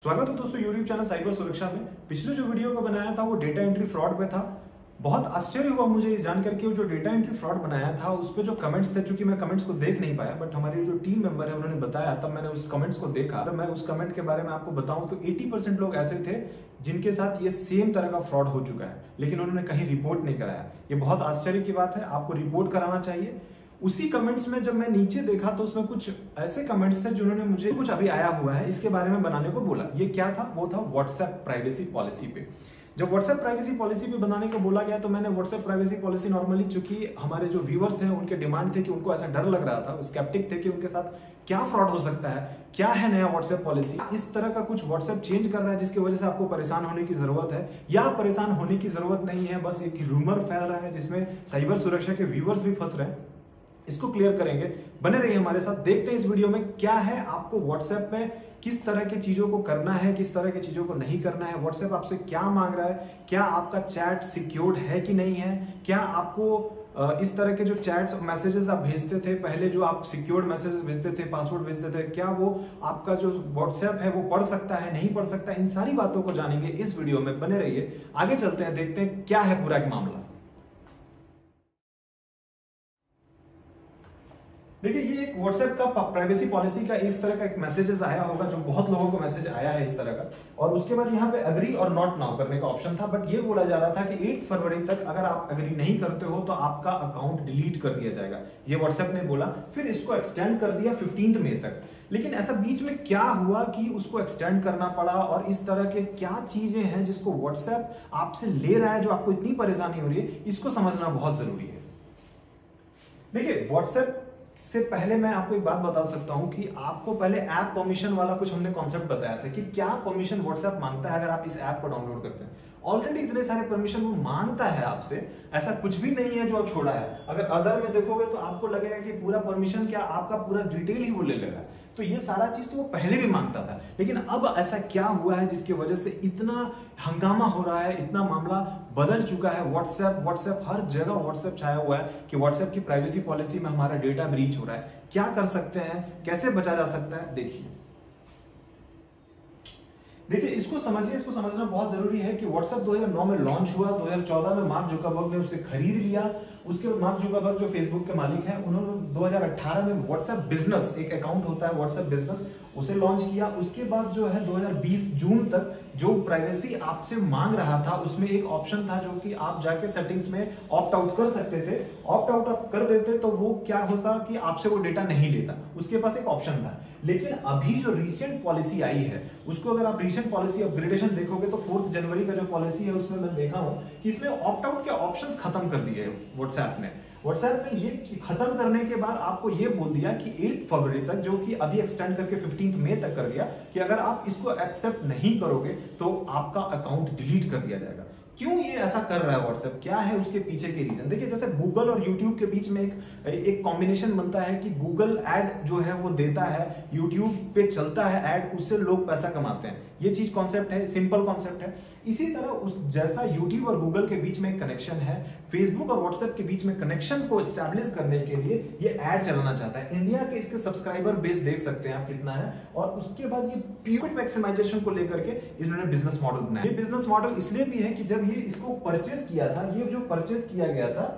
स्वागत है दोस्तों यूट्यूब चैनल साइबर सुरक्षा में। पिछले जो वीडियो को बनाया था वो डेटा एंट्री फ्रॉड पे था। बहुत आश्चर्य हुआ मुझे ये जानकर के जो डेटा एंट्री फ्रॉड बनाया था उस पे जो कमेंट्स थे, चूंकि मैं कमेंट्स को देख नहीं पाया, बट हमारे जो टीम मेंबर है उन्होंने बताया, तब मैंने उस कमेंट्स को देखा। मैं उस कमेंट के बारे में आपको बताऊं तो 80% लोग ऐसे थे जिनके साथ ये सेम तरह का फ्रॉड हो चुका है, लेकिन उन्होंने कहीं रिपोर्ट नहीं कराया। ये बहुत आश्चर्य की बात है, आपको रिपोर्ट कराना चाहिए। उसी कमेंट्स में जब मैं नीचे देखा तो उसमें कुछ ऐसे कमेंट्स थे जिन्होंने मुझे कुछ अभी आया हुआ है इसके बारे में बनाने को बोला। ये क्या था? वो था व्हाट्सएप प्राइवेसी पॉलिसी पे। जब व्हाट्सएप प्राइवेसी पॉलिसी पे बनाने को बोला गया तो मैंने व्हाट्सएप प्राइवेसी पॉलिसी नॉर्मली, चूंकि हमारे जो व्यूअर्स हैं उनके डिमांड थे कि उनको ऐसा डर लग रहा था, स्केप्टिक थे कि उनके साथ क्या फ्रॉड हो सकता है, क्या है नया व्हाट्सएप पॉलिसी, इस तरह का कुछ व्हाट्सएप चेंज कर रहा है जिसकी वजह से आपको परेशान होने की जरूरत है, या परेशान होने की जरूरत नहीं है, बस एक रूमर फैल रहा है जिसमें साइबर सुरक्षा के व्यूअर्स भी फंस रहे हैं। इसको क्लियर करेंगे, बने रहिए हमारे साथ। देखते हैं इस वीडियो में क्या है, आपको व्हाट्सएप पे किस तरह की चीजों को करना है, किस तरह की चीजों को नहीं करना है, व्हाट्सएप आपसे क्या मांग रहा है, क्या आपका चैट सिक्योर्ड है कि नहीं है, क्या आपको इस तरह के जो चैट्स और मैसेजेस आप भेजते थे पहले, जो आप सिक्योर्ड मैसेजेस भेजते थे, पासवर्ड भेजते थे, क्या वो आपका जो व्हाट्सएप है वो पढ़ सकता है, नहीं पढ़ सकता। इन सारी बातों को जानेंगे इस वीडियो में, बने रहिए। आगे चलते हैं, देखते हैं क्या है पूरा एक मामला। देखिए, ये एक व्हाट्सएप का प्राइवेसी पॉलिसी का इस तरह का एक मैसेजेस आया होगा, जो बहुत लोगों को मैसेज आया है इस तरह का, और उसके बाद यहाँ पे अग्री और नॉट नाउ करने का ऑप्शन था। बट ये बोला जा रहा था कि 8 फरवरी तक अगर आप अग्री नहीं करते हो तो आपका अकाउंट डिलीट कर दिया जाएगा, ये व्हाट्सएप ने बोला। फिर इसको एक्सटेंड कर दिया 15 मई तक। लेकिन ऐसा बीच में क्या हुआ कि उसको एक्सटेंड करना पड़ा, और इस तरह के क्या चीजें हैं जिसको व्हाट्सएप आपसे ले रहा है, जो आपको इतनी परेशानी हो रही है, इसको समझना बहुत जरूरी है। देखिए, व्हाट्सएप से पहले मैं आपको एक बात बता सकता हूं कि आपको पहले ऐप परमिशन वाला कुछ हमने कॉन्सेप्ट बताया था कि क्या परमिशन व्हाट्सएप मांगता है अगर आप इस ऐप को डाउनलोड करते हैं। ऑलरेडी इतने सारे परमिशन वो मांगता है आपसे, ऐसा कुछ भी नहीं है जो आप छोड़ा है। अगर अदर में देखोगे तो आपको लगेगा कि पूरा परमिशन क्या, आपका पूरा डिटेल ही वो ले लेगा। तो ये सारा चीज तो वो पहले भी मांगता था, लेकिन अब ऐसा क्या हुआ है जिसकी वजह से इतना हंगामा हो रहा है, इतना मामला बदल चुका है। व्हाट्सएप हर जगह व्हाट्सएप छाया हुआ है कि व्हाट्सएप की प्राइवेसी पॉलिसी में हमारा डेटा ब्रीच हो रहा है। क्या कर सकते हैं, कैसे बचा जा सकता है, देखिए इसको समझिए। इसको समझना बहुत जरूरी है कि व्हाट्सएप 2009 में लॉन्च हुआ, 2014 में मार्क जुकरबर्ग ने उसे खरीद लिया। उसके बाद मार्क जुकरबर्ग जो फेसबुक के मालिक हैं, उन्होंने 2018 में व्हाट्सएप बिजनेस, एक अकाउंट होता है व्हाट्सएप बिजनेस, उसे लॉन्च किया। उसके बाद जो है 2020 जून तक जो प्राइवेसी आपसे मांग रहा था उसमें एक ऑप्शन था जो कि आप जाके सेटिंग्स में ऑप्ट आउट कर सकते थे। ऑप्ट आउट आप कर देते तो वो क्या होता कि आपसे वो डेटा नहीं लेता, उसके पास एक ऑप्शन था। लेकिन अभी जो रिसेंट पॉलिसी आई है उसको अगर आप रिसेंट पॉलिसी अपग्रेडेशन देखोगे तो 4 जनवरी का जो पॉलिसी है उसमें मैं देखा हूं कि इसमें ऑप्ट आउट के ऑप्शंस खत्म कर दिए व्हाट्सएप ने। व्हाट्सएप ने ये खत्म करने के बाद आपको ये बोल दिया कि 8 फरवरी तक, जो कि अभी एक्सटेंड करके 15 मई तक कर दिया, कि अगर आप इसको एक्सेप्ट नहीं करोगे तो आपका अकाउंट डिलीट कर दिया जाएगा। क्यों ये ऐसा कर रहा है व्हाट्सएप, क्या है उसके पीछे के रीजन? देखिए, जैसे गूगल और यूट्यूब के बीच में एक कॉम्बिनेशन बनता है कि गूगल ऐड जो है वो देता है, यूट्यूब पे चलता है ऐड, उससे लोग पैसा कमाते हैं। ये चीज कॉन्सेप्ट है, सिंपल कॉन्सेप्ट है। इसी तरह उस जैसा यूट्यूब और गूगल के बीच में एक कनेक्शन है, फेसबुक और व्हाट्सएप के बीच में कनेक्शन को एस्टैब्लिश करने के लिए ये ऐड चलाना चाहता है। इंडिया के इसके सब्सक्राइबर बेस देख सकते हैं आप कितना है, और उसके बाद ये प्रॉफिट मैक्सिमाइजेशन को लेकर के इन्होंने बिजनेस मॉडल बनाया। ये बिजनेस मॉडल इसलिए भी है कि जब ये इसको परचेस किया था, ये जो परचेस किया गया था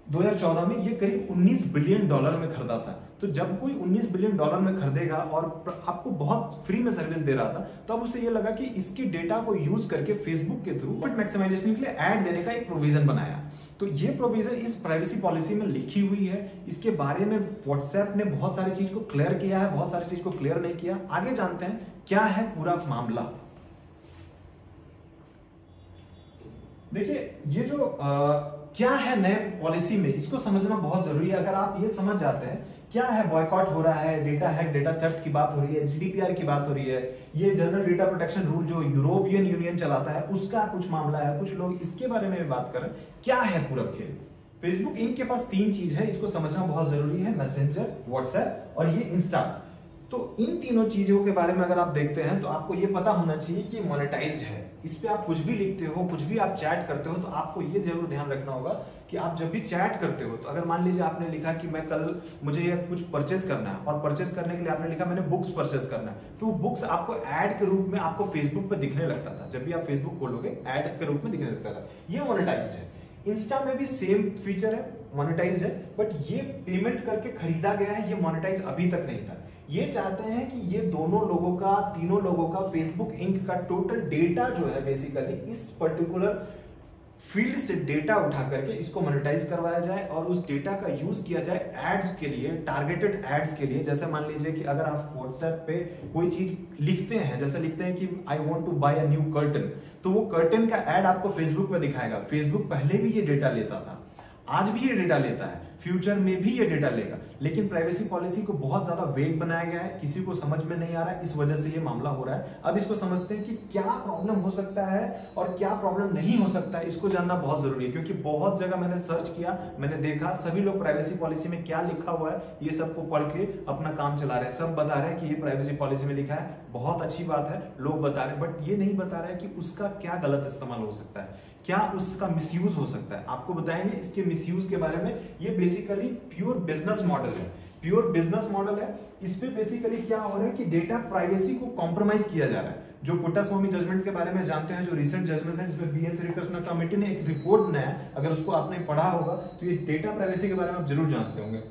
2014 में, ये करीब $19 बिलियन में खरीदा था। तो जब कोई $19 बिलियन में खरीदेगा और आपको बहुत फ्री में सर्विस दे रहा था, तब उसे ये लगा कि इसके डेटा को यूज करके फेसबुक के थ्रू प्रॉफिट मैक्सिमाइजेशन के लिए ऐड देने का एक प्रोविजन बनाया। तो ये प्रोविजन इस प्राइवेसी पॉलिसी में लिखी हुई है। इसके बारे में व्हाट्सएप ने बहुत सारी चीज को क्लियर किया है, बहुत सारी चीज को क्लियर नहीं किया। आगे जानते हैं क्या है पूरा मामला। देखिए, ये जो क्या है नए पॉलिसी में, इसको समझना बहुत जरूरी है। अगर आप ये समझ जाते हैं क्या है, बॉयकॉट हो रहा है, डेटा हैक, डेटा थेफ्ट की बात हो रही है, जीडीपीआर की बात हो रही है, ये जनरल डेटा प्रोटेक्शन रूल जो यूरोपियन यूनियन चलाता है उसका कुछ मामला है, कुछ लोग इसके बारे में बात करें, क्या है पूरा खेल। फेसबुक इंक के पास 3 चीज है, इसको समझना बहुत जरूरी है, मैसेंजर, व्हाट्सएप और ये इंस्टा। तो इन तीनों चीजों के बारे में अगर आप देखते हैं तो आपको ये पता होना चाहिए कि मोनेटाइज्ड है। इस पे आप कुछ भी लिखते हो, कुछ भी आप चैट करते हो, तो आपको ये जरूर ध्यान रखना होगा कि आप जब भी चैट करते हो, तो अगर मान लीजिए आपने लिखा कि मैं कल मुझे ये कुछ परचेस करना है, और परचेस करने के लिए आपने लिखा मैंने बुक्स परचेस करना है, तो वो बुक्स आपको ऐड के रूप में आपको फेसबुक पे दिखने लगता था। जब भी आप फेसबुक खोलोगे ऐड के रूप में दिखने लगता था। ये मोनेटाइज्ड है। इंस्टा में भी सेम फीचर है, मोनेटाइज्ड है, बट ये पेमेंट करके खरीदा गया है, ये मोनेटाइज अभी तक नहीं था। ये चाहते हैं कि ये दोनों लोगों का, तीनों लोगों का, फेसबुक इंक का टोटल डेटा जो है बेसिकली इस पर्टिकुलर फील्ड से डेटा उठा करके इसको मोनेटाइज करवाया जाए और उस डेटा का यूज किया जाए एड्स के लिए, टारगेटेड एड्स के लिए। जैसे मान लीजिए कि अगर आप व्हाट्सएप पे कोई चीज लिखते हैं, जैसे लिखते हैं कि I want to buy a new curtain, तो वो कर्टन का एड आपको फेसबुक पे दिखाएगा। फेसबुक पहले भी ये डेटा लेता था, आज भी ये डेटा लेता है, फ्यूचर में भी ये डेटा लेगा, लेकिन प्राइवेसी पॉलिसी को बहुत ज्यादा वेग बनाया गया है, किसी को समझ में नहीं आ रहा है, इस वजह से ये मामला हो रहा है। अब इसको समझते हैं कि क्या प्रॉब्लम हो सकता है और क्या प्रॉब्लम नहीं हो सकता है, इसको जानना बहुत जरूरी है। क्योंकि बहुत जगह मैंने सर्च किया, मैंने देखा सभी लोग प्राइवेसी पॉलिसी में क्या लिखा हुआ है ये सबको पढ़ के अपना काम चला रहे हैं। सब बता रहे हैं कि ये प्राइवेसी पॉलिसी में लिखा है, बहुत अच्छी बात है, लोग बता रहे हैं, बट ये नहीं बता रहे हैं कि उसका क्या गलत इस्तेमाल हो सकता है, क्या उसका मिसयूज हो सकता है। आपको बताएंगे इसके मिसयूज के बारे में। ये बेसिकली प्योर बिजनेस मॉडल है, प्योर बिजनेस मॉडल है। इस पे बेसिकली क्या हो रहा है कि डेटा प्राइवेसी को कॉम्प्रोमाइज किया जा रहा है। जो पुट्टास्वामी जजमेंट के बारे में जानते हैं, जो रिसेंट जजमेंट है, जिसमें बीएन श्रीकृष्ण कमेटी ने एक रिपोर्ट बनाया है, अगर उसको आपने पढ़ा होगा तो ये डेटा प्राइवेसी के बारे में आप जरूर जानते होंगे।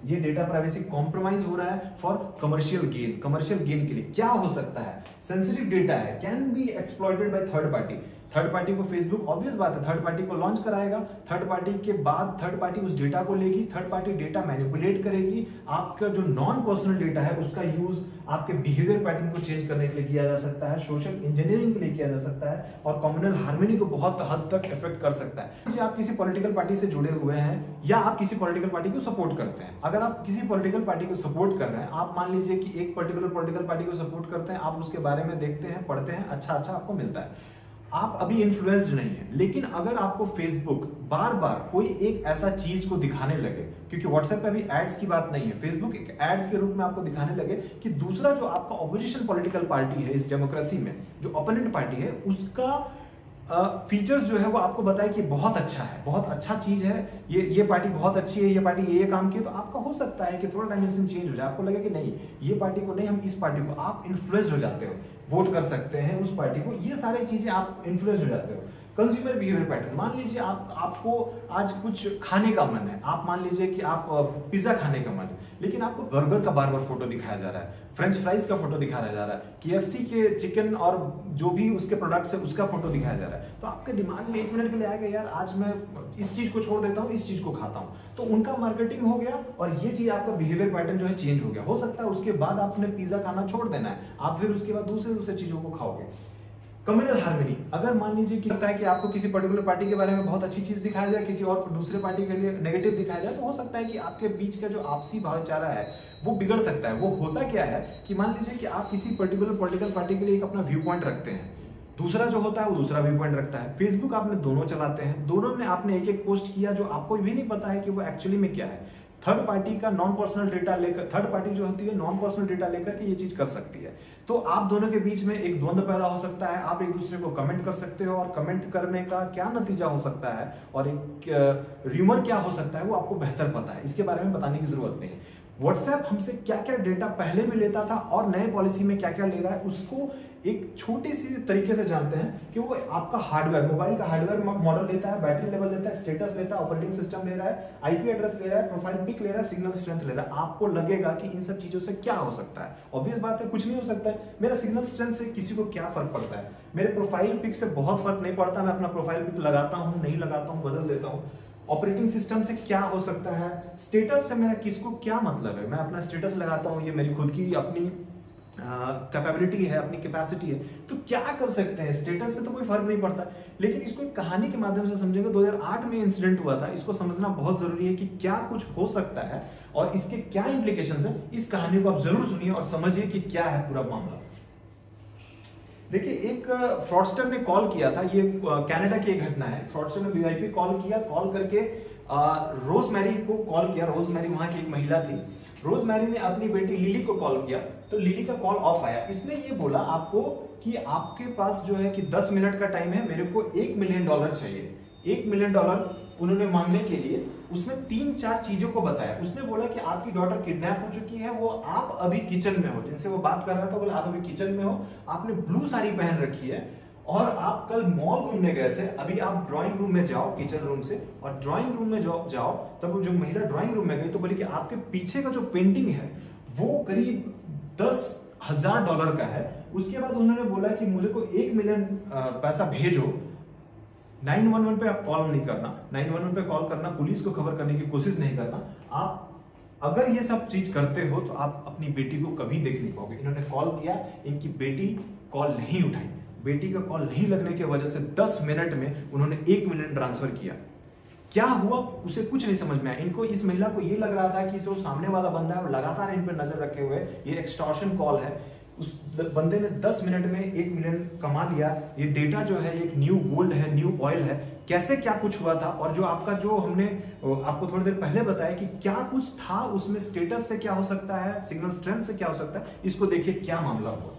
ये डेटा प्राइवेसी कॉम्प्रोमाइज हो रहा है for commercial gain. Commercial gain के लिए क्या हो सकता है? सेंसिटिव डेटा है, can be exploited by third party. Third party को फेसबुक, ऑब्वियस बात है, थर्ड पार्टी को लॉन्च कराएगा, थर्ड पार्टी के बाद थर्ड पार्टी उस डेटा को लेगी, थर्ड पार्टी डेटा मैनिपुलेट करेगी, आपका जो नॉन पर्सनल डेटा है उसका यूज आपके बिहेवियर पैटर्न को चेंज करने के लिए किया जा सकता है, सोशल इंजीनियरिंग के लिए किया जा सकता है, और कम्युनल हार्मनी को बहुत हद तक इफेक्ट कर सकता है। आप किसी पॉलिटिकल पार्टी से जुड़े हुए हैं या आप किसी पॉलिटिकल पार्टी को सपोर्ट करते हैं, अगर आप किसी पॉलिटिकल पार्टी को सपोर्ट कर रहे हैं, आप मान लीजिए कि एक पर्टिकुलर पॉलिटिकल पार्टी को सपोर्ट करते हैं, आप उसके बारे में देखते हैं, पढ़ते हैं, अच्छा आपको मिलता है, आप अभी इन्फ्लुएंस्ड नहीं है। लेकिन अगर आपको फेसबुक बार बार कोई एक ऐसा चीज को दिखाने लगे, क्योंकि व्हाट्सएप पे अभी एड्स की बात नहीं है, फेसबुक एक एड्स के रूप में आपको दिखाने लगे कि दूसरा जो आपका ऑपोजिशन पॉलिटिकल पार्टी है इस डेमोक्रेसी में, जो ओपोनेंट पार्टी है, उसका फीचर्स जो है वो आपको बताए कि बहुत अच्छा है, बहुत अच्छा चीज है, ये पार्टी बहुत अच्छी है, ये पार्टी ये काम की है, तो आपका हो सकता है कि थोड़ा डायमेंशन चेंज हो जाए, आपको लगे कि नहीं ये पार्टी को नहीं, हम इस पार्टी को, आप इन्फ्लुएंस हो जाते हो, वोट कर सकते हैं उस पार्टी को, ये सारी चीजें आप इन्फ्लुएंस हो जाते हो। कंज्यूमर बिहेवियर पैटर्न, मान लीजिए आपको आज कुछ खाने का मन है, आप मान लीजिए कि आप पिज्जा खाने का मन है, लेकिन आपको बर्गर का बार बार फोटो दिखाया जा रहा है, फ्रेंच फ्राइज का फोटो दिखाया जा रहा है, KFC के चिकन और जो भी उसके प्रोडक्ट्स है उसका फोटो दिखाया जा रहा है, तो आपके दिमाग में 1 मिनट के लिए आएगा यार आज मैं इस चीज को छोड़ देता हूँ, इस चीज को खाता हूँ, तो उनका मार्केटिंग हो गया और ये चीज आपका बिहेवियर पैटर्न जो है चेंज हो गया। हो सकता है उसके बाद आपने पिज्जा खाना छोड़ देना है, आप फिर उसके बाद दूसरे चीजों को खाओगे। कम्युनल हार्मनी, अगर मान लीजिए कि लगता है कि आपको किसी पर्टिकुलर पार्टी के बारे में बहुत अच्छी चीज दिखाया जाए, किसी और दूसरे पार्टी के लिए नेगेटिव दिखाया जाए, तो हो सकता है कि आपके बीच का जो आपसी भाईचारा है वो बिगड़ सकता है। वो होता क्या है कि मान लीजिए कि आप किसी पर्टिकुलर पॉलिटिकल पार्टी के लिए एक अपना व्यू पॉइंट रखते हैं, दूसरा जो होता है वो दूसरा व्यू पॉइंट रखता है। फेसबुक आपने दोनों चलाते हैं, दोनों ने आपने एक पोस्ट किया जो आपको भी नहीं पता है कि वो एक्चुअली में क्या है। थर्ड पार्टी का नॉन पर्सनल डेटा लेकर, थर्ड पार्टी जो होती है नॉन पर्सनल डेटा लेकर के ये चीज कर सकती है, तो आप दोनों के बीच में एक द्वंद्व पैदा हो सकता है, आप एक दूसरे को कमेंट कर सकते हो, और कमेंट करने का क्या नतीजा हो सकता है और एक र्यूमर क्या हो सकता है वो आपको बेहतर पता है, इसके बारे में बताने की जरूरत नहीं है। व्हाट्सएप हमसे क्या क्या डेटा पहले भी लेता था और नए पॉलिसी में क्या क्या ले रहा है उसको एक छोटी सी तरीके से जानते हैं कि वो आपका हार्डवेयर, मोबाइल का हार्डवेयर मॉडल लेता है, बैटरी लेवल लेता है, स्टेटस लेता है, ऑपरेटिंग सिस्टम ले रहा है, IP एड्रेस ले रहा है, प्रोफाइल पिक ले रहा है, सिग्नल स्ट्रेंथ ले रहा है। आपको लगेगा कि इन सब चीजों से क्या हो सकता है, ऑब्वियस बात है कुछ नहीं हो सकता है। मेरा सिग्नल स्ट्रेंथ से किसी को क्या फर्क पड़ता है, मेरे प्रोफाइल पिक से बहुत फर्क नहीं पड़ता, मैं अपना प्रोफाइल पिक लगाता हूँ, नहीं लगाता हूँ, बदल देता हूँ। ऑपरेटिंग सिस्टम से क्या हो सकता है, स्टेटस से मेरा किसको क्या मतलब है, मैं अपना स्टेटस लगाता हूँ, ये मेरी खुद की अपनी कैपेबिलिटी है, अपनी कैपेसिटी है, तो क्या कर सकते हैं, स्टेटस से तो कोई फर्क नहीं पड़ता। लेकिन इसको एक कहानी के माध्यम से समझेंगे। 2008 में इंसिडेंट हुआ था, इसको समझना बहुत जरूरी है कि क्या कुछ हो सकता है और इसके क्या इंप्लीकेशंस है। इस कहानी को आप जरूर सुनिए और समझिए कि क्या है पूरा मामला। देखिए, एक फ्रॉडस्टर ने कॉल किया था, ये कनाडा की एक घटना है। फ्रॉडस्टर ने VIP कॉल किया, कॉल करके रोजमेरी को कॉल किया। रोजमेरी वहां की एक महिला थी, रोजमेरी ने अपनी बेटी लिली को कॉल किया तो लिली का कॉल ऑफ आया। इसने ये बोला आपको कि आपके पास जो है कि 10 मिनट का टाइम है, मेरे को $1 मिलियन चाहिए। $1 मिलियन उन्होंने मांगने के लिए उसने 3-4 चीजों को बताया। उसने बोला कि आपकी डॉटर किडनैप हो चुकी है, वो आप अभी किचन में हो, जिनसे वो बात कर रहा था बोला आप अभी किचन में हो, आपने ब्लू साड़ी पहन रखी है और आप कल मॉल घूमने गए थे, अभी आप ड्राइंग रूम में जाओ किचन रूम से, और ड्राइंग रूम में जाओ तब जो महिला ड्राइंग रूम में गई तो बोली कि आपके पीछे का जो पेंटिंग है वो करीब $10,000 का है। उसके बाद उन्होंने बोला कि मुझे को $1 मिलियन पैसा भेजो। 911 पे आप कॉल नहीं करना, 911 पे कॉल करना, पुलिस को खबर करने की कोशिश नहीं करना। आप अगर ये सब चीज करते हो तो आप अपनी बेटी को कभी देख नहीं पाओगे। इन्होंने कॉल किया, इनकी बेटी कॉल नहीं उठाई, बेटी का कॉल नहीं लगने की वजह से 10 मिनट में उन्होंने $1 मिलियन ट्रांसफर किया। क्या हुआ उसे कुछ नहीं समझ में आया। इनको, इस महिला को ये लग रहा था कि जो सामने वाला बंदा है वो लगातार इन पर नजर रखे हुए, ये एक्सटॉर्शन कॉल है। उस बंदे ने 10 मिनट में $1 मिलियन कमा लिया। ये डेटा जो है एक न्यू गोल्ड है, न्यू ऑयल है। कैसे क्या कुछ हुआ था, और जो आपका जो हमने आपको थोड़ी देर पहले बताया कि क्या कुछ था उसमें, स्टेटस से क्या हो सकता है, सिग्नल स्ट्रेंथ से क्या हो सकता है, इसको देखिए क्या मामला हुआ।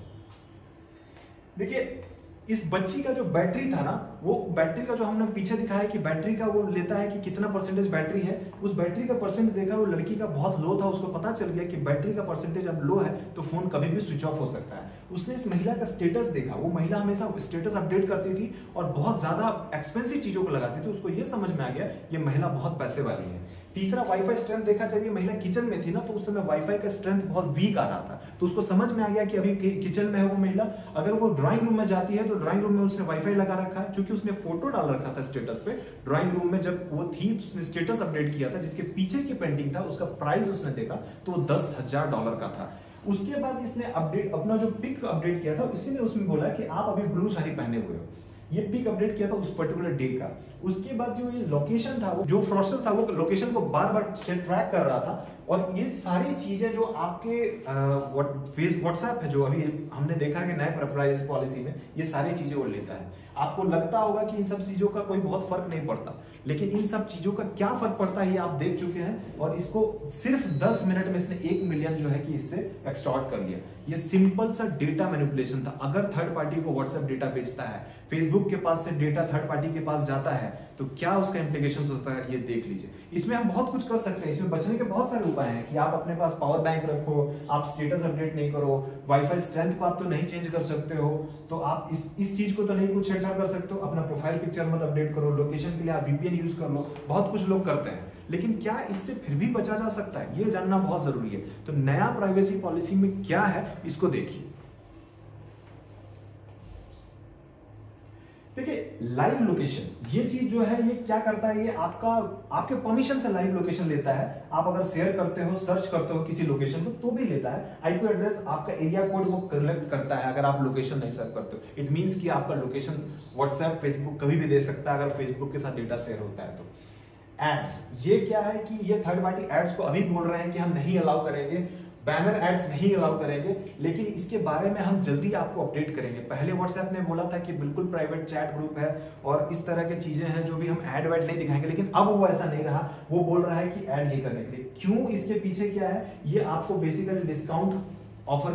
देखिए इस बच्ची का जो बैटरी था ना, वो बैटरी का जो हमने पीछे दिखाया कि बैटरी का वो लेता है कि कितना परसेंटेज बैटरी है, उस बैटरी का परसेंट देखा वो लड़की का बहुत लो था। उसको पता चल गया कि बैटरी का परसेंटेज अब लो है तो फोन कभी भी स्विच ऑफ हो सकता है। उसने इस महिला का स्टेटस देखा, वो महिला हमेशा स्टेटस अपडेट करती थी और बहुत ज्यादा एक्सपेंसिव चीजों को लगाती थी। उसको ये समझ में आ गया ये महिला बहुत पैसे वाली है। तीसरा, वाईफाई स्ट्रेंथ देखा, जब ये महिला किचन में थी ना तो उस समय वाईफाई का स्ट्रेंथ बहुत वीक आ रहा था, तो उसको समझ में आ गया कि अभी किचन में है वो महिला। अगर वो ड्राइंग रूम में जाती है तो ड्राइंग रूम में उसने वाईफाई लगा रखा है, क्योंकि उसने फोटो डाल रखा था स्टेटस पे। ड्राइंग रूम में जब वो थी तो उसने स्टेटस अपडेट किया था, जिसके पीछे की पेंटिंग था उसका प्राइस उसने देखा तो वो $10,000 का था। उसके बाद इसने अपडेट, अपना जो पिक अपडेट किया था इसी ने उसमें बोला कि आप अभी ब्लू साड़ी पहने हुए हो। ये पिक अपडेट किया था उस पर्टिकुलर डे का। उसके बाद जो ये लोकेशन था, वो जो फ्रॉडस्टर था वो लोकेशन को बार बार ट्रैक कर रहा था, और ये सारी चीजें जो आपके व्हाट्सएप है, जो अभी हमने देखा है कि नए प्राइवेसी पॉलिसी में ये सारी चीजें वो लेता है। आपको लगता होगा कि इन सब चीजों का कोई बहुत फर्क नहीं पड़ता, लेकिन इन सब चीजों का क्या फर्क पड़ता है ये आप देख चुके हैं। और इसको सिर्फ 10 मिनट में इसने $1 मिलियन जो है कि इससे एक्सटॉर्ट कर लिया। ये सिंपल सा डेटा मैनिपुलेशन था। अगर थर्ड पार्टी को व्हाट्सएप डेटा बेचता है, फेसबुक के पास से डेटा थर्ड पार्टी के पास जाता है, तो क्या उसका इंप्लीकेशन होता है ये देख लीजिए। इसमें हम बहुत कुछ कर सकते हैं, इसमें बचने के बहुत सारे उपाय हैं कि आप अपने पास पावर बैंक रखो, आप स्टेटस अपडेट नहीं करो, वाईफाई स्ट्रेंथ को आप तो नहीं चेंज कर सकते हो, तो आप इस चीज को तो नहीं कुछ छेड़छाड़ कर सकते हो। अपना प्रोफाइल पिक्चर मत अपडेट करो, लोकेशन के लिए आप VPN यूज कर लो, बहुत कुछ लोग करते हैं। लेकिन क्या इससे फिर भी बचा जा सकता है, ये जानना बहुत जरूरी है। तो नया प्राइवेसी पॉलिसी में क्या है इसको देखिए। देखिए लाइव लोकेशन, ये चीज जो है ये क्या करता है, ये आपके परमिशन से लाइव लोकेशन लेता है। आप अगर शेयर करते हो, सर्च करते हो किसी लोकेशन को तो भी लेता है। IP एड्रेस, आपका एरिया कोड वो कलेक्ट करता है अगर आप लोकेशन नहीं सर्च करते हो। इट मींस कि आपका लोकेशन व्हाट्सएप, फेसबुक कभी भी दे सकता है अगर फेसबुक के साथ डेटा शेयर होता है तो। एड्स, ये क्या है कि ये थर्ड पार्टी एड्स को अभी बोल रहे हैं कि हम नहीं अलाउ करेंगे, बैनर एड्स नहीं अलाउ करेंगे, लेकिन इसके बारे में हम जल्दी आपको अपडेट करेंगे। पहले व्हाट्सएप ने बोला था कि बिल्कुल प्राइवेट चैट ग्रुप है और इस तरह की चीजें हैं जो भी हम ऐड वैड नहीं दिखाएंगे, लेकिन अब वो ऐसा नहीं रहा। वो बोल रहा है कि ऐड ही करने के लिए। क्यों, इसके पीछे क्या है, ये आपको बेसिकली डिस्काउंट ऑफर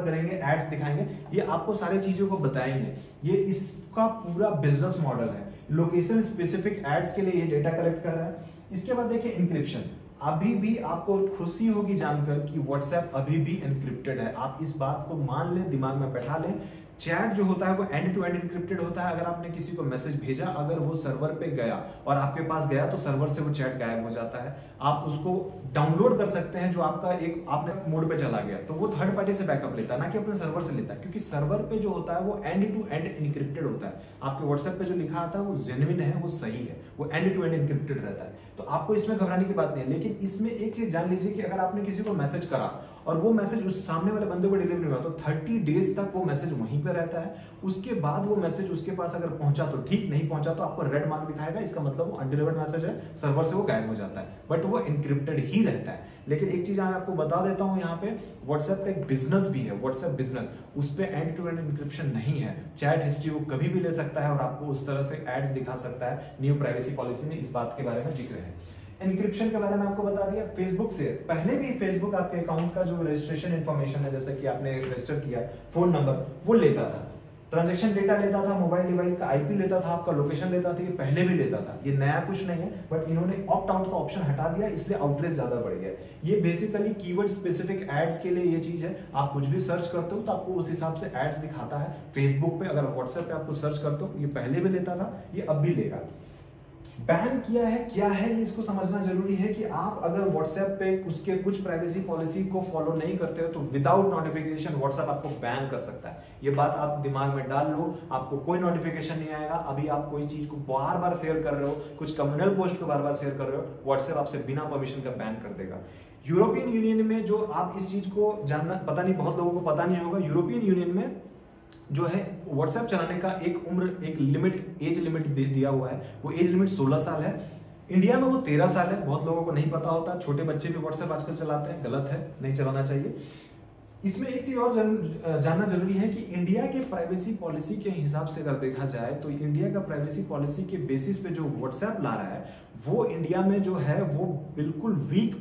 करेंगे, एड्स दिखाएंगे, ये आपको सारी चीजों को बताएंगे। ये इसका पूरा बिजनेस मॉडल है। लोकेशन स्पेसिफिक एड्स के लिए ये डेटा कलेक्ट कर रहा है। इसके बाद देखिए इंक्रिप्शन। अभी भी आपको खुशी होगी जानकर कि व्हाट्सएप अभी भी एनक्रिप्टेड है। आप इस बात को मान लें, दिमाग में बैठा लें। चैट जो होता है वो एंड टू एंड एन्क्रिप्टेड होता है। अगर आपने किसी को मैसेज भेजा, अगर वो सर्वर पे गया और आपके पास गया तो सर्वर से वो चैट गायब हो जाता है। आप उसको डाउनलोड कर सकते हैं, जो आपका एक आपने मोड पे चला गया तो वो थर्ड पार्टी से बैकअप लेता है, ना कि अपने सर्वर से लेता है, क्योंकि सर्वर पे जो होता है वो एंड टू एंड एन्क्रिप्टेड होता है। आपके व्हाट्सएप पे जो लिखा आता है वो जेन्युइन है, वो सही है, वो एंड टू एंड एन्क्रिप्टेड रहता है। तो आपको इसमें घबराने की बात नहीं है। लेकिन इसमें एक चीज जान लीजिए कि अगर आपने किसी को मैसेज करा और वो मैसेज उस सामने वाले बंदे को डिलीवर हुआ तो 30 डेज तक वो मैसेज वहीं पे रहता है। उसके बाद वो मैसेज उसके पास अगर पहुंचा तो ठीक, नहीं पहुंचा तो आपको रेड मार्क दिखाएगा। इसका मतलब वो अनडिलीवर्ड मैसेज है, सर्वर से वो गायब हो जाता है, बट वो एन्क्रिप्टेड ही रहता है। लेकिन एक चीज मैं आपको बता देता हूं, यहाँ पे व्हाट्सएप का एक बिजनेस भी है, व्हाट्सएप बिजनेस, उस पे एंड टू एंड एन्क्रिप्शन नहीं है। चैट हिस्ट्री वो कभी भी ले सकता है और आपको उस तरह से एड्स दिखा सकता है। न्यू प्राइवेसी पॉलिसी में इस बात के बारे में जिक्र है। एनक्रिप्शन के बारे में आपको बता दिया। फेसबुक से पहले भी फेसबुक आपके अकाउंट का जो रजिस्ट्रेशन इन्फॉर्मेशन है, जैसे कि आपने रजिस्टर किया, फोन नंबर वो लेता था, ट्रांजैक्शन डेटा लेता था, मोबाइल डिवाइस का आईपी लेता था, आपका लोकेशन लेता था, ये पहले भी लेता था, ये नया कुछ नहीं है। बट इन्होंने ऑप्ट आउट का ऑप्शन हटा दिया, इसलिए आउटरीच ज्यादा बढ़ गया। ये बेसिकली कीवर्ड स्पेसिफिक एड्स के लिए ये चीज है। आप कुछ भी सर्च करते हो तो आपको उस हिसाब से एड्स दिखाता है फेसबुक पे। अगर व्हाट्सएप पे आपको सर्च करते हो, ये पहले भी लेता था, ये अब भी लेगा। बैन किया है, क्या है ये इसको समझना जरूरी है कि आप अगर व्हाट्सएप पे उसके कुछ प्राइवेसी पॉलिसी को फॉलो नहीं करते हो तो विदाउट नोटिफिकेशन व्हाट्सएप आपको बैन कर सकता है। ये बात आप दिमाग में डाल लो, आपको कोई नोटिफिकेशन नहीं आएगा। अभी आप कोई चीज को बार बार शेयर कर रहे हो, कुछ कम्युनल पोस्ट को बार बार शेयर कर रहे हो, व्हाट्सएप आपसे बिना परमिशन का बैन कर देगा। यूरोपियन यूनियन में जो आप इस चीज को जानना, पता नहीं, बहुत लोगों को पता नहीं होगा, यूरोपियन यूनियन में जो है व्हाट्सएप चलाने का एक उम्र, एक लिमिट, एज लिमिट दिया हुआ है। वो एज लिमिट 16 साल है। इंडिया में वो 13 साल है। बहुत लोगों को नहीं पता होता, छोटे बच्चे भी व्हाट्सएप आजकल चलाते हैं, गलत है, नहीं चलाना चाहिए। इसमें एक चीज और जानना जरूरी है कि इंडिया के प्राइवेसी पॉलिसी के हिसाब से अगर देखा जाए तो इंडिया का प्राइवेसी पॉलिसी के बेसिस पे जो व्हाट्सएप ला रहा है वो इंडिया में जो है वो बिल्कुल वीक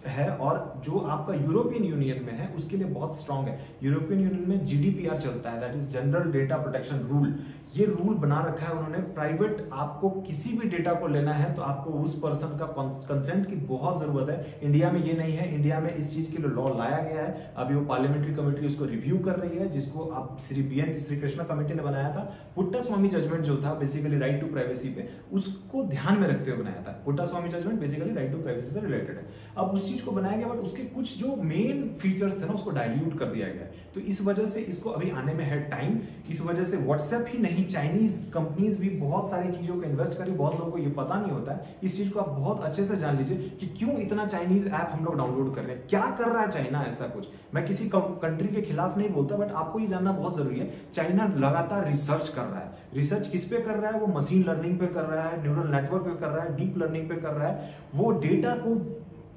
है, और जो आपका यूरोपियन यूनियन में है उसके लिए बहुत स्ट्रांग है। यूरोपियन यूनियन में जीडीपीआर चलता है, that is general data protection rule. ये रूल बना रखा है उन्होंने। प्राइवेट आपको किसी भी डेटा को लेना है तो आपको उस पर्सन का कंसेंट की बहुत जरूरत है। इंडिया में ये नहीं है। इंडिया में इस चीज के लिए लॉ लाया गया है, अभी वो पार्लियामेंट्री कमेटी उसको रिव्यू कर रही है, जिसको आप श्री कृष्णा कमेटी ने बनाया था। पुट्टास्वामी जजमेंट जो था बेसिकली राइट टू प्राइवेसी पे, उसको ध्यान में रखते हुए बनाया था। Puttaswamy judgment basically right to privacy से रिलेटेड है। अब उस चीज को बनाया गया, बट उसके कुछ जो मेन फीचर्स थे ना उसको डाइल्यूट कर दिया गया। तो इस वजह से इसको अभी आने में है टाइम। इस वजह से व्हाट्सएप ही नहीं, चाइनीज कंपनीज भी बहुत सारी चीजों को इन्वेस्ट करी। बहुत लोगों को ये पता नहीं होता है। इस चीज को आप बहुत अच्छे से जान लीजिए कि क्यों इतना चाइनीज ऐप हम लोग डाउनलोड कर रहे हैं, क्या कर रहा है चाइना ऐसा कुछ। मैं किसी कंट्री के खिलाफ नहीं बोलता, बट आपको ये जानना बहुत जरूरी है। चाइना लगातार रिसर्च कर रहा है। रिसर्च किस पे कर रहा है? वो मशीन लर्निंग पे कर रहा है, न्यूरल नेटवर्क पे कर रहा है, डीप लर्निंग पे कर रहा है। वो डेटा को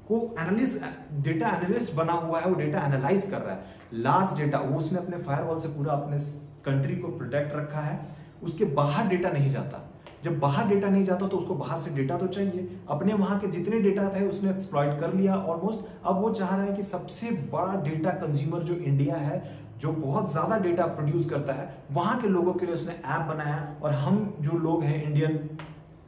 डेटा एनालिस्ट बना हुआ है, वो डेटा एनालाइज कर रहा है। लार्ज डेटा वो उसने अपने फायरवॉल से पूरा अपने कंट्री को प्रोटेक्ट रखा है। उसके बाहर डेटा नहीं जाता। जब बाहर डेटा नहीं जाता तो उसको बाहर से डेटा तो चाहिए। अपने वहां के जितने डेटा थे उसने एक्सप्लॉइट कर लिया ऑलमोस्ट। अब वो चाह रहा है कि सबसे बड़ा डेटा कंज्यूमर जो इंडिया है, जो बहुत ज्यादा डेटा प्रोड्यूस करता है, वहां के लोगों के लिए उसने ऐप बनाया। और हम जो लोग हैं इंडियन,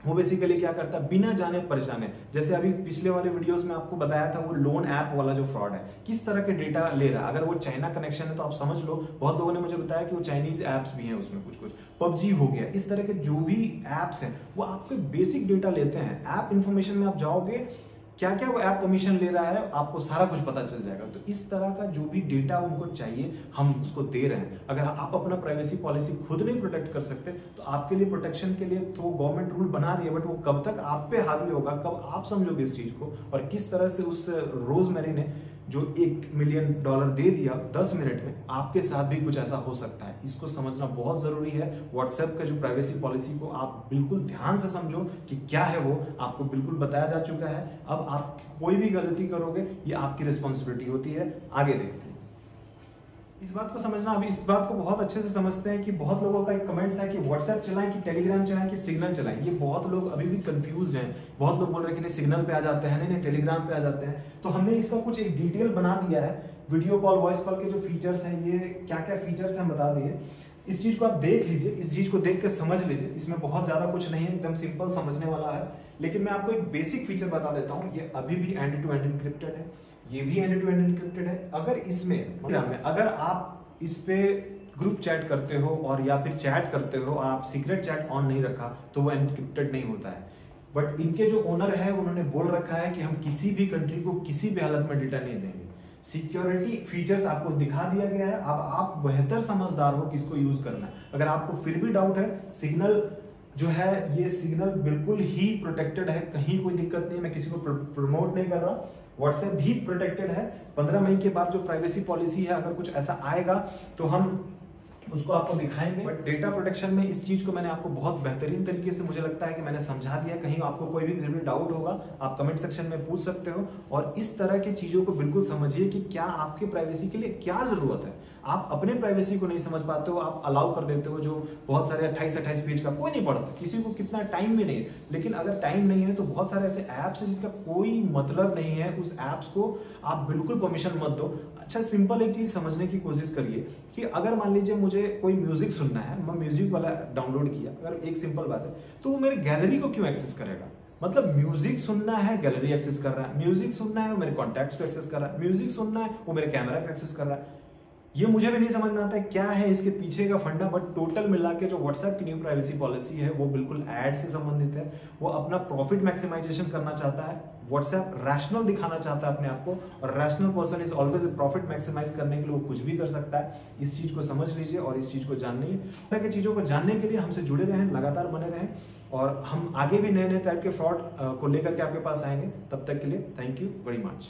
वो बेसिकली क्या करता है, बिना जाने परेशाने, जैसे अभी पिछले वाले वीडियोस में आपको बताया था वो लोन ऐप वाला जो फ्रॉड है, किस तरह के डेटा ले रहा है। अगर वो चाइना कनेक्शन है तो आप समझ लो, बहुत लोगों ने मुझे बताया कि वो चाइनीज ऐप्स भी हैं उसमें, कुछ पबजी हो गया, इस तरह के जो भी ऐप्स हैं वो आपके बेसिक डेटा लेते हैं। ऐप इंफॉर्मेशन में आप जाओगे, क्या क्या वो ऐप परमिशन ले रहा है, आपको सारा कुछ पता चल जाएगा। तो इस तरह का जो भी डेटा उनको चाहिए हम उसको दे रहे हैं। अगर आप अपना प्राइवेसी पॉलिसी खुद नहीं प्रोटेक्ट कर सकते तो आपके लिए प्रोटेक्शन के लिए तो गवर्नमेंट रूल बना रही है, बट वो कब तक आप पे हावी होगा, कब आप समझोगे इस चीज को, और किस तरह से उस रोजमेरी ने जो $1 मिलियन दे दिया 10 मिनट में, आपके साथ भी कुछ ऐसा हो सकता है। इसको समझना बहुत जरूरी है। व्हाट्सएप का जो प्राइवेसी पॉलिसी को आप बिल्कुल ध्यान से समझो कि क्या है, वो आपको बिल्कुल बताया जा चुका है। अब आप कोई भी गलती करोगे ये आपकी रिस्पॉन्सिबिलिटी होती है। आगे देखते हैं इस बात को समझना। अभी इस बात को बहुत अच्छे से समझते हैं कि बहुत लोगों का एक कमेंट था कि व्हाट्सएप चलाएं कि टेलीग्राम चलाएं कि सिग्नल चलाएं। ये बहुत लोग अभी भी कंफ्यूज हैं। बहुत लोग बोल रहे हैं कि नहीं सिग्नल पे आ जाते हैं, नहीं टेलीग्राम पे आ जाते हैं। तो हमने इसका कुछ एक डिटेल बना दिया है। वीडियो कॉल, वॉइस कॉल के जो फीचर्स हैं, ये क्या क्या फीचर्स हैं हम बता दिए। इस चीज को आप देख लीजिए, इस चीज को देख कर समझ लीजिए। इसमें बहुत ज्यादा कुछ नहीं है, एकदम सिंपल समझने वाला है। लेकिन मैं आपको एक बेसिक फीचर बता देता हूँ। ये अभी भी एंड टू एंड एन्क्रिप्टेड है, ये भी एंड टू एंड एन्क्रिप्टेड है। अगर इसमें अगर आप इस पे ग्रुप चैट करते हो और या फिर चैट करते हो और आप सीक्रेट चैट ऑन नहीं रखा तो वो एन्क्रिप्टेड नहीं होता है। बट इनके जो ओनर है उन्होंने बोल रखा है कि हम किसी भी कंट्री को किसी भी हालत में डेटा नहीं देंगे। सिक्योरिटी फीचर्स आपको दिखा दिया गया है। अब आप बेहतर समझदार हो किसको यूज करना है। अगर आपको फिर भी डाउट है, सिग्नल जो है ये सिग्नल बिल्कुल ही प्रोटेक्टेड है, कहीं कोई दिक्कत नहीं है। मैं किसी को प्रमोट नहीं कर रहा। व्हाट्सएप भी प्रोटेक्टेड है। 15 मई के बाद जो प्राइवेसी पॉलिसी है, अगर कुछ ऐसा आएगा तो हम उसको आपको दिखाएंगे। बट डेटा प्रोटेक्शन में इस चीज को मैंने आपको बहुत बेहतरीन तरीके से मुझे लगता है कि मैंने समझा दिया। कहीं आपको कोई भी फिर भी डाउट होगा आप कमेंट सेक्शन में पूछ सकते हो, और इस तरह की चीजों को बिल्कुल समझिए कि क्या आपके प्राइवेसी के लिए क्या जरूरत है। आप अपने प्राइवेसी को नहीं समझ पाते हो, आप अलाउ कर देते हो, जो बहुत सारे 28 पेज का कोई नहीं पढ़ता, किसी को कितना टाइम भी नहीं है। लेकिन अगर टाइम नहीं है तो बहुत सारे ऐसे ऐप्स है जिसका कोई मतलब नहीं है, उस ऐप्स को आप बिल्कुल परमिशन मत दो। अच्छा, सिंपल एक चीज समझने की कोशिश करिए कि अगर मान लीजिए मुझे कोई म्यूजिक सुनना है, मैं म्यूजिक वाला डाउनलोड किया, अगर एक सिंपल बात है, तो वो मेरे गैलरी को क्यों एक्सेस करेगा? मतलब म्यूजिक सुनना है, गैलरी एक्सेस कर रहा है, म्यूजिक सुनना है वो मेरे कॉन्टैक्ट्स को एक्सेस कर रहा है, म्यूजिक सुनना है वो मेरे कैमरा को एक्सेस कर रहा है। ये मुझे भी नहीं समझ में आता है क्या है इसके पीछे का फंडा। बट टोटल मिला के जो व्हाट्सएप की न्यू प्राइवेसी पॉलिसी है वो बिल्कुल एड से संबंधित है। वो अपना प्रॉफिट मैक्सिमाइजेशन करना चाहता है, व्हाट्सएप रैशनल दिखाना चाहता है अपने आप को, और rational person is always profit maximise करने के लिए वो कुछ भी कर सकता है। इस चीज को समझ लीजिए और इस चीज को जाननी है। चीजों को जानने के लिए हमसे जुड़े रहें, लगातार बने रहें, और हम आगे भी नए नए टाइप के फ्रॉड को लेकर के आपके पास आएंगे। तब तक के लिए थैंक यू वेरी मच।